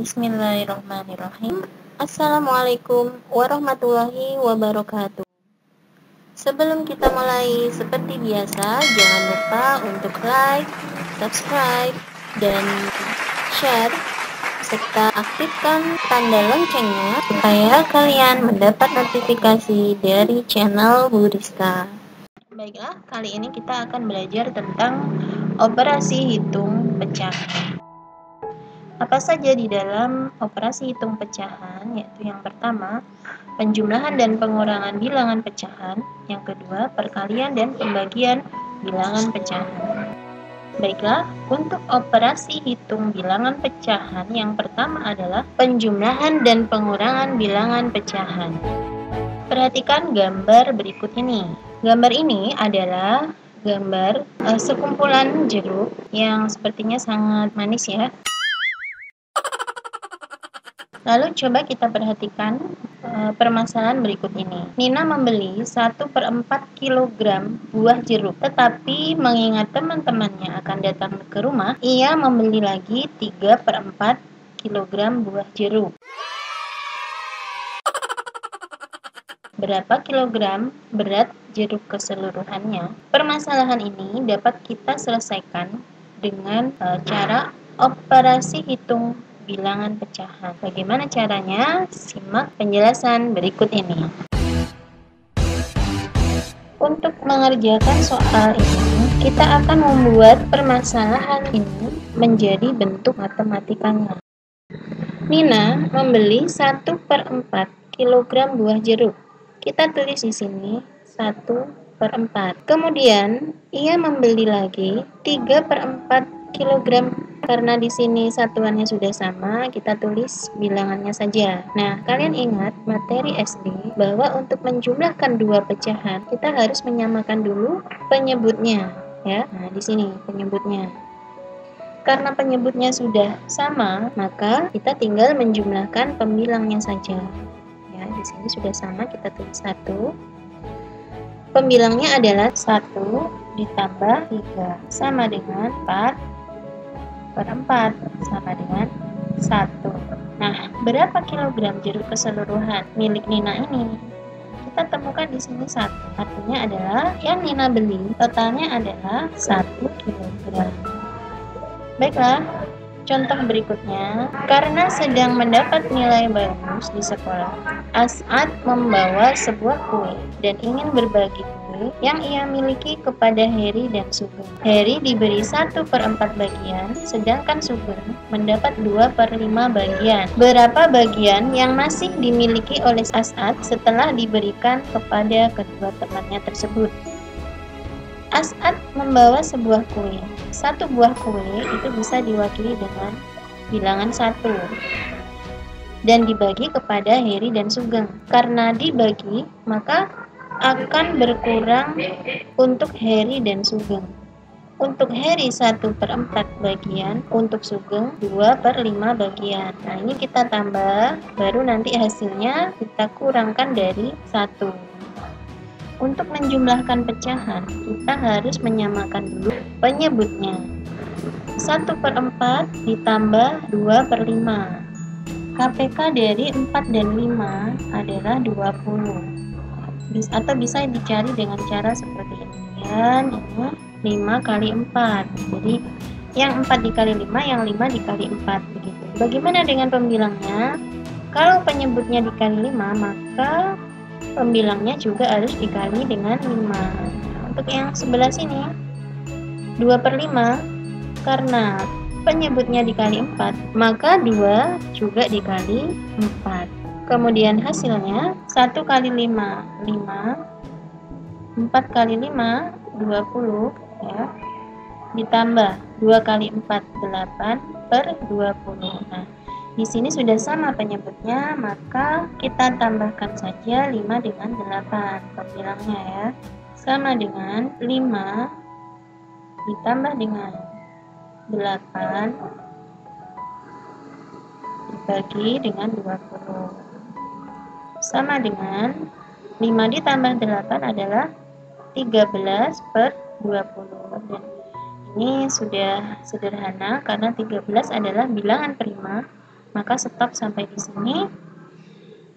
Bismillahirrahmanirrahim. Assalamualaikum warahmatullahi wabarakatuh. Sebelum kita mulai, seperti biasa, jangan lupa untuk like, subscribe, dan share, serta aktifkan tanda loncengnya supaya kalian mendapat notifikasi dari channel Bu Rizka. Baiklah, kali ini kita akan belajar tentang operasi hitung pecahan. Apa saja di dalam operasi hitung pecahan? Yaitu yang pertama, penjumlahan dan pengurangan bilangan pecahan. Yang kedua, perkalian dan pembagian bilangan pecahan. Baiklah, untuk operasi hitung bilangan pecahan, yang pertama adalah penjumlahan dan pengurangan bilangan pecahan. Perhatikan gambar berikut ini. Gambar ini adalah gambar sekumpulan jeruk yang sepertinya sangat manis ya. Lalu coba kita perhatikan permasalahan berikut ini. Nina membeli 1/4 kg buah jeruk, tetapi mengingat teman-temannya akan datang ke rumah, ia membeli lagi 3/4 kg buah jeruk. Berapa kilogram berat jeruk keseluruhannya? Permasalahan ini dapat kita selesaikan dengan cara operasi hitung bilangan pecahan. Bagaimana caranya? Simak penjelasan berikut ini. Untuk mengerjakan soal ini, kita akan membuat permasalahan ini menjadi bentuk matematikanya. Nina membeli 1/4 kg buah jeruk. Kita tulis di sini 1/4. Kemudian, ia membeli lagi 3/4 kg. Karena di sini satuannya sudah sama, kita tulis bilangannya saja. Nah, kalian ingat materi SD bahwa untuk menjumlahkan dua pecahan, kita harus menyamakan dulu penyebutnya, ya. Nah, di sini penyebutnya. Karena penyebutnya sudah sama, maka kita tinggal menjumlahkan pembilangnya saja. Ya, di sini sudah sama, kita tulis 1. Pembilangnya adalah 1 ditambah 3 sama dengan 4/4 sama dengan 1. Nah, berapa kilogram jeruk keseluruhan milik Nina ini? Kita temukan di sini 1. Artinya adalah yang Nina beli totalnya adalah 1 kilogram. Baiklah, contoh berikutnya. Karena sedang mendapat nilai bagus di sekolah, As'ad membawa sebuah kue dan ingin berbagi kue yang ia miliki kepada Heri dan Sugeng. Heri diberi 1/4 bagian, sedangkan Sugeng mendapat 2/5 bagian. Berapa bagian yang masih dimiliki oleh As'ad setelah diberikan kepada kedua temannya tersebut? As'ad membawa sebuah kue. Satu buah kue itu bisa diwakili dengan bilangan 1 dan dibagi kepada Heri dan Sugeng. Karena dibagi, maka akan berkurang untuk Heri dan Sugeng. Untuk Heri 1/4 bagian, untuk Sugeng 2/5 bagian. Nah, ini kita tambah, baru nanti hasilnya kita kurangkan dari 1. Untuk menjumlahkan pecahan, kita harus menyamakan dulu penyebutnya. 1/4 ditambah 2/5. KPK dari 4 dan 5 adalah 20. Atau bisa dicari dengan cara seperti ini. Ini 5 kali 4. Jadi, yang 4 dikali 5, yang 5 dikali 4. Begitu. Bagaimana dengan pembilangnya? Kalau penyebutnya dikali 5, maka pembilangnya juga harus dikali dengan 5. Untuk yang sebelah sini 2/5, karena penyebutnya dikali 4, maka 2 juga dikali 4. Kemudian hasilnya 1 kali 5, 5. 4 kali 5, 20 ya. ditambah 2 kali 4, 8 per 20. Nah, di sini sudah sama penyebutnya, maka kita tambahkan saja 5 dengan 8 pembilangnya ya. Sama dengan 5 ditambah dengan 8 dibagi dengan 20. Sama dengan 5 ditambah 8 adalah 13 per 20. Dan ini sudah sederhana karena 13 adalah bilangan prima, maka stop sampai di sini.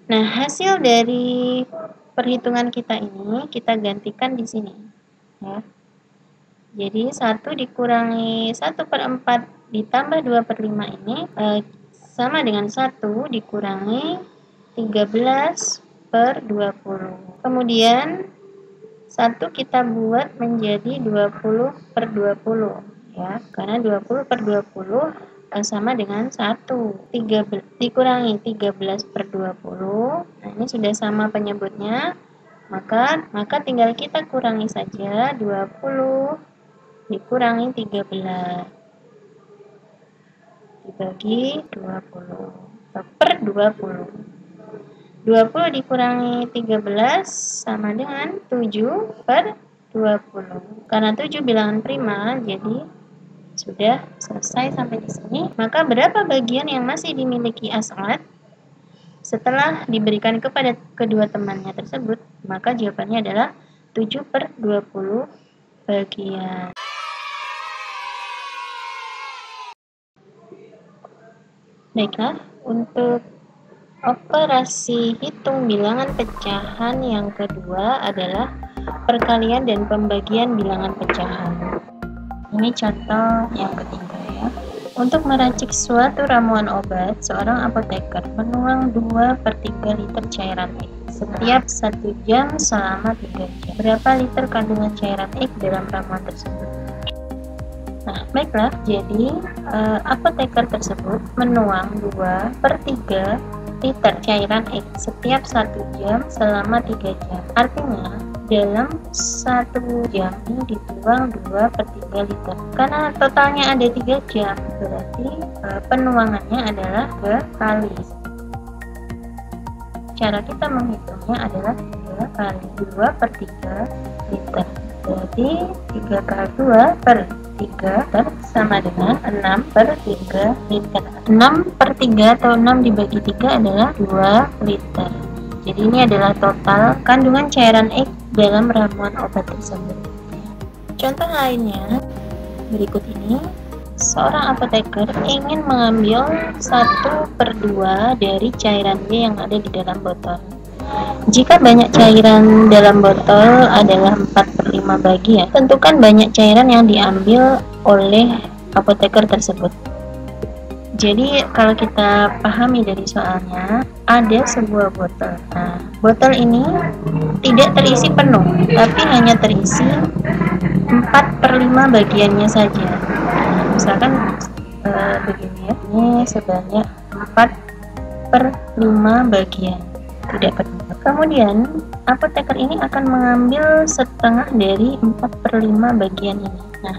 Nah, hasil dari perhitungan kita ini kita gantikan di sini ya. Jadi 1 dikurangi 1/4 ditambah 2/5 ini sama dengan 1 dikurangi 13 per 20. Kemudian 1 kita buat menjadi 20 per 20 ya, karena 20 per 20 sama dengan 1. 13 dikurangi 13 per 20. Nah, ini sudah sama penyebutnya, maka tinggal kita kurangi saja 20 dikurangi 13 dibagi 20 per 20. 20 dikurangi 13 sama dengan 7 per 20. Karena 7 bilangan prima, jadi sudah selesai sampai di sini. Maka berapa bagian yang masih dimiliki As'ad setelah diberikan kepada kedua temannya tersebut? Maka jawabannya adalah 7 per 20 bagian. Baiklah, untuk operasi hitung bilangan pecahan yang kedua adalah perkalian dan pembagian bilangan pecahan. Ini contoh yang ketiga ya. Untuk meracik suatu ramuan obat, seorang apoteker menuang 2/3 liter cairan X setiap 1 jam selama 3 jam. Berapa liter kandungan cairan X dalam ramuan tersebut? Nah, baiklah, jadi apoteker tersebut menuang 2/3 liter cairan X setiap 1 jam selama 3 jam. Artinya, dalam 1 jam ini dituang 2/3 liter. Karena totalnya ada 3 jam, berarti penuangannya adalah 3 kali. Cara kita menghitungnya adalah 3 kali 2/3 liter. Berarti 3 kali 2/3 liter sama dengan 6/3 liter. 6/3 atau 6 dibagi 3 adalah 2 liter. Jadi ini adalah total kandungan cairan X dalam ramuan obat tersebut. Contoh lainnya berikut ini. Seorang apoteker ingin mengambil 1/2 dari cairan Y yang ada di dalam botol. Jika banyak cairan dalam botol adalah 4/5 bagian, tentukan banyak cairan yang diambil oleh apoteker tersebut. Jadi kalau kita pahami dari soalnya, ada sebuah botol. Nah, botol ini tidak terisi penuh, tapi hanya terisi 4/5 bagiannya saja. Misalkan begini ya, ini sebanyak 4/5 bagian, tidak penuh. Kemudian apoteker ini akan mengambil setengah dari 4/5 bagian ini. Nah,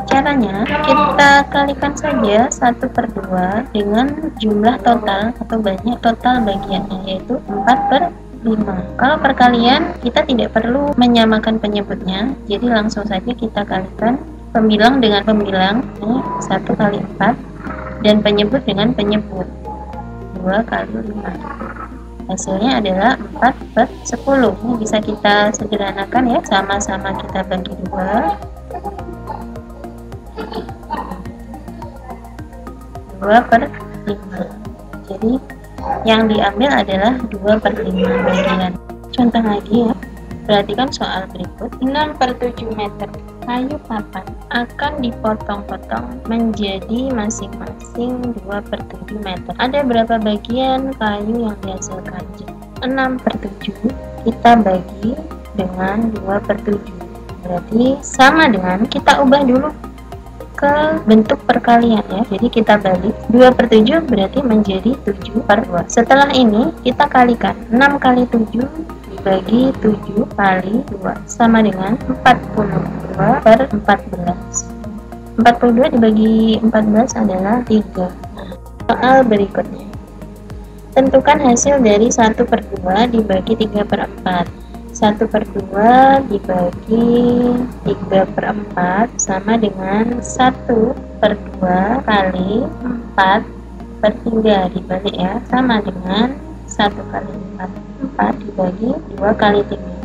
caranya kita kalikan saja 1/2 dengan jumlah total atau banyak total bagiannya, yaitu 4/5. Kalau perkalian kita tidak perlu menyamakan penyebutnya, jadi langsung saja kita kalikan pembilang dengan pembilang, ini 1 kali 4, dan penyebut dengan penyebut 2 kali 5. Hasilnya adalah 4/10. Ini bisa kita sederhanakan ya, sama-sama kita bagi 2. 2/5. Jadi yang diambil adalah 2/5 bagian. Contoh lagi ya, perhatikan soal berikut. 6/7 meter kayu papan akan dipotong-potong menjadi masing-masing 2/7 meter. Ada berapa bagian kayu yang dihasilkan? 6/7 kita bagi dengan 2/7, berarti sama dengan kita ubah dulu ke bentuk perkalian ya. Jadi kita balik 2/7 berarti menjadi 7/2. Setelah ini kita kalikan 6 kali 7 dibagi 7 kali 2 sama dengan 42/14. 42 dibagi 14 adalah 3. Nah, soal berikutnya. Tentukan hasil dari 1/2 dibagi 3/4. 1/2 dibagi 3/4 sama dengan 1/2 kali 4/3 dibalik ya, sama dengan 1 kali 4. 4 dibagi 2 kali 3.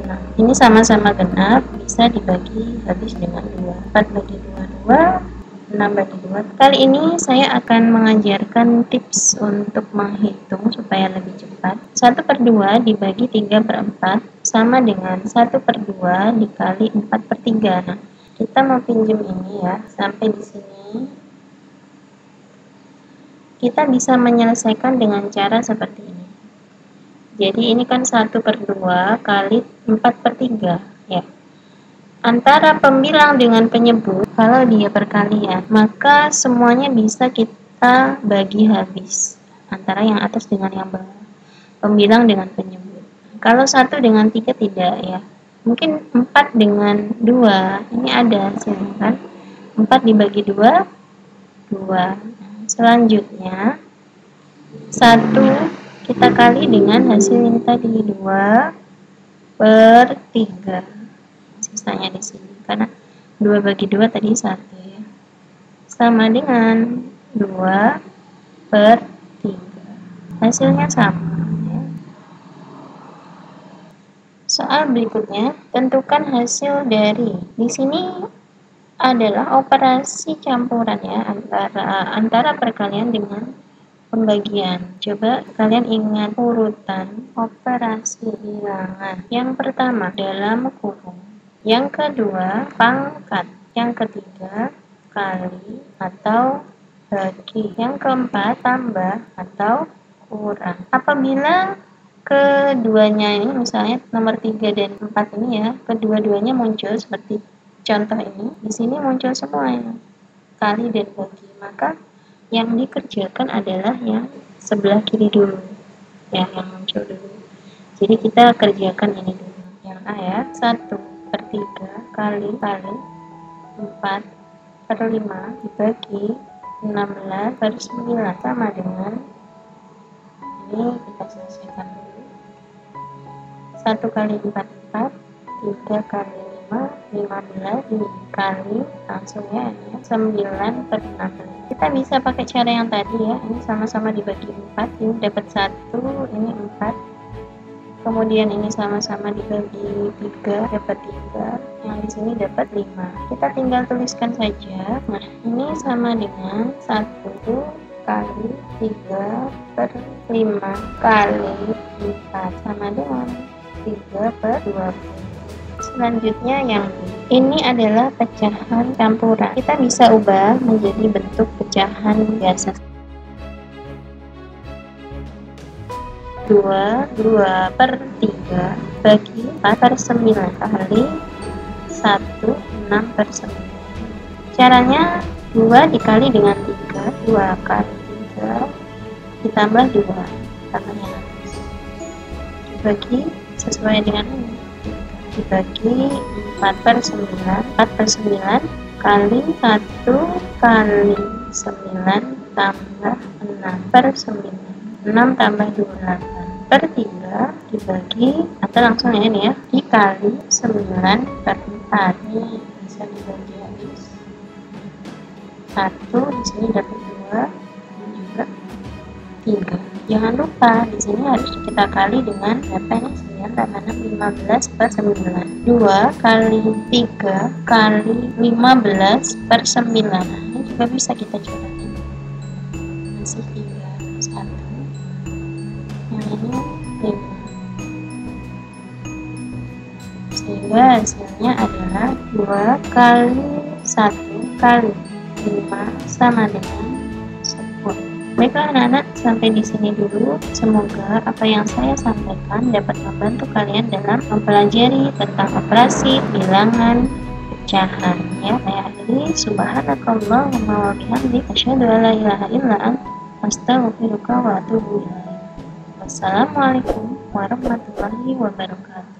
Nah, ini sama-sama genap, bisa dibagi habis dengan 2. 4 bagi 2, 2. 6 bagi 2. Kali ini saya akan mengajarkan tips untuk menghitung supaya lebih cepat. 1/2 dibagi 3/4 sama dengan 1/2 dikali 4/3. Nah, kita mau pinjam ini ya, sampai di sini. Kita bisa menyelesaikan dengan cara seperti ini. Jadi ini kan 1/2 kali 4/3 ya. Antara pembilang dengan penyebut, kalau dia perkalian, maka semuanya bisa kita bagi habis. Antara yang atas dengan yang bawah. Pembilang dengan penyebut. Kalau 1 dengan 3 tidak ya. Mungkin 4 dengan 2, ini ada hasilnya kan. 4 dibagi 2, 2. Selanjutnya, 1 kita kali dengan hasil ini tadi, 2/3. Sisanya di sini karena 2 bagi 2 tadi 1 ya, sama dengan 2/3. Hasilnya sama ya. Soal berikutnya, tentukan hasil dari, di sini adalah operasi campuran ya, antara perkalian dengan pembagian. Coba kalian ingat urutan operasi bilangan. Yang pertama dalam kurung, yang kedua pangkat, yang ketiga kali atau bagi, yang keempat tambah atau kurang. Apabila keduanya ini, misalnya nomor 3 dan 4 ini ya, kedua-duanya muncul seperti contoh ini, di sini muncul semuanya kali dan bagi, maka yang dikerjakan adalah yang sebelah kiri dulu ya, yang muncul dulu. Jadi kita kerjakan ini dulu, yang A ya, 1/3 kali 4/5 dibagi 16/9 sama dengan ini, kita selesaikan dulu. 1 kali 4, 4, 3 kali 5, 15 dikali langsung ya, ini 9/16. Kita bisa pakai cara yang tadi ya, ini sama-sama dibagi 4, ini dapat 1, ini 4, kemudian ini sama-sama dibagi 3, dapat 3, yang di sini dapat 5. Kita tinggal tuliskan saja. Nah, ini sama dengan 1 kali 3/5 kali 4 sama dengan 3/20. Selanjutnya yang ini adalah pecahan campuran. Kita bisa ubah menjadi bentuk pecahan biasa. 2/3 bagi 4/9 kali 1, 6/9. Caranya 2 dikali dengan 3, 2 kali 3 ditambah 2, tambahnya dibagi sesuai dengan ini, dibagi 4/9, 4/9 kali 1 kali 9 tambah 6/9, 6 tambah 28/3 dibagi, atau langsung ya ini ya, dikali 9/4. Ini bisa dibagi habis. 1 di sini dapat 2, ini juga 3. Jangan lupa di sini harus kita kali dengan berapa ini? 9 tambah 6, 15/9. 2 kali 3 kali 15/9. Nah, ini juga bisa kita coba. Masih 3, 1. Yang ini 5. Sehingga hasilnya adalah 2 kali 1 kali 5 sama dengan 10. Baiklah anak-anak, sampai di sini dulu. Semoga apa yang saya sampaikan dapat membantu kalian dalam mempelajari tentang operasi bilangan pecahan. Ya, saya akhiri. Subhanakallahumma wa bihamdika, asyhadu an la ilaha illa anta, astaghfiruka wa atubu ilaik. Wassalamualaikum warahmatullahi wabarakatuh.